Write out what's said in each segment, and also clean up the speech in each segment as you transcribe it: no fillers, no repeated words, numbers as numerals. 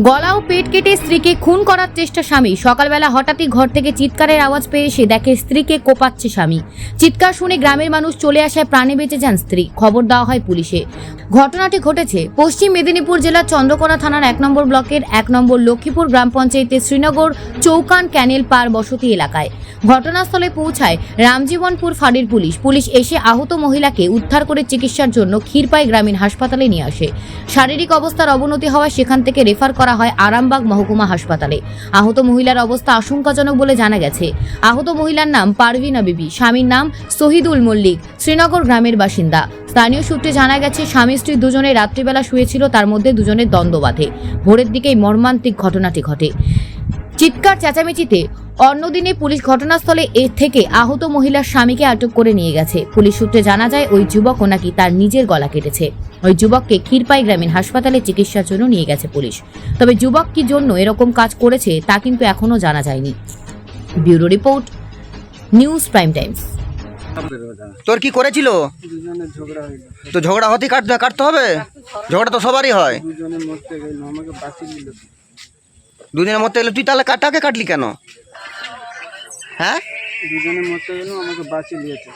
গলা ও পেট কেটে স্ত্রীকে খুন করার চেষ্টা স্বামী। সকালবেলা হঠাৎই ঘর থেকে চিৎকারের আওয়াজ পেয়ে এসে দেখে স্ত্রীকে কোপাচ্ছে স্বামী। চিৎকার শুনে গ্রামের মানুষ চলে আসায় প্রাণে বেঁচে যান স্ত্রী। খবর দেওয়া হয় পুলিশে। ঘটনাটি ঘটেছে পশ্চিম মেদিনীপুর জেলার চন্দ্রকোনা থানার 1 নম্বর ব্লকের 1 নম্বর লক্ষ্মীপুর গ্রাম পঞ্চায়েতের শ্রীনগর চৌকান ক্যানেল পার বসতি এলাকায়। ঘটনাস্থলে পৌঁছায় রামজীবনপুর ফাঁড়ির পুলিশ এসে আহত মহিলাকে উদ্ধার করে চিকিৎসার জন্য ক্ষীরপাই গ্রামীণ হাসপাতালে নিয়ে আসে। শারীরিক অবস্থার অবনতি হওয়ায় সেখান থেকে রেফার করা হয় আরামবাগ মহকুমা হাসপাতালে। আহত মহিলার অবস্থা আশঙ্কাজনক বলে জানা গেছে। আহত মহিলার নাম পারভিনা বিবি, স্বামীর নাম শহীদুল মল্লিক, শ্রীনগর গ্রামের বাসিন্দা। স্থানীয় সূত্রে জানা গেছে স্বামী স্ত্রী দুজনে রাত্রিবেলা শুয়েছিল, তার মধ্যে দুজনের দ্বন্দ্ব বাধে। ভোরের দিকেই মর্মান্তিক ঘটনাটি ঘটে। চিৎকার চেঁচামেচিতে অন্যদিনে পুলিশ ঘটনাস্থলে থেকে আহত মহিলার স্বামীকে আটক করে নিয়ে গেছে। পুলিশ সূত্রে জানা যায় ওই যুবক নাকি তার নিজের গলা কেটেছে। ওই যুবককে ক্ষীরপাই গ্রামীণ হাসপাতালে চিকিৎসার জন্য নিয়ে গেছে পুলিশ। তবে যুবক কি জন্য এরকম কাজ করেছে তা কিন্তু এখনো জানা যায়নি। Bureau report, news prime Times. তোর কি করেছিল? তো ঝগড়া হতে কাটতে হবে, ঝগড়া তো সবারই হয়। দুজনের মধ্যে এলো, তুই তাহলে কাটাকে কাটলি কেন? হ্যাঁ, দুজনের মধ্যে গেল, আমাকে বাঁচিয়ে নিয়েছে।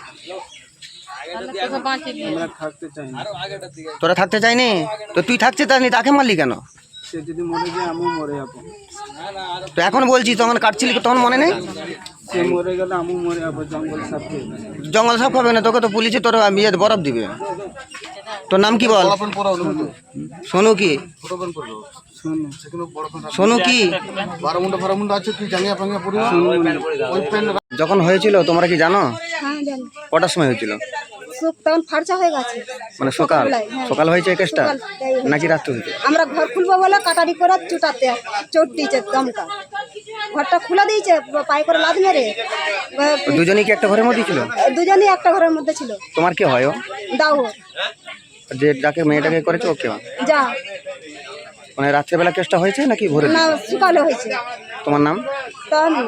আমরা থাকতে চাই না। তোরা থাকতে চাইনি তো তুই থাকতে চাইনি, তাকে মারলি কেন? সে যদি মরে যায় আমিও মরে যাবো। তো এখন বলছি তখন কাটছিলি, তখন মনে নেই? সে মরে গেলে আমিও মরে যাবো। জঙ্গল সাফ হয়ে যাবে। জঙ্গল সব হবে না, তোকে তো পুলিশে তোর বিয়ে বরফ দিবে। তোর নাম কি বল? সোনু কি? সোনু কি? যখন হয়েছিল তোমরা কি জানো? হ্যাঁ জানি। কটার সময় হয়েছিল? তখন ফার্চা হয়ে গেছে। মানে সকাল হ্যাঁ। সকাল হয়েছে এই কেসটা সকালটাই হয়েছে। নাকি রাত্রে হয়েছে? আমরা ঘর খুলবো বলে কাটারি করে চোট দিয়েছে দমকা। ঘরটা খুলে দিয়েছে পায়ে করে লাদ মেরে। দুজনেই কি একটা ঘরের মধ্যে ছিল? দুজনেই একটা ঘরের মধ্যে ছিল। তোমার কি হয়? ও দাও যে যাকে মেয়েটাকে করেছে ও কে? যা মানে রাত্রেবেলা কেসটা হয়েছে নাকি ভোরে? না, সকালে হয়েছে। তোমার নাম? তাহলে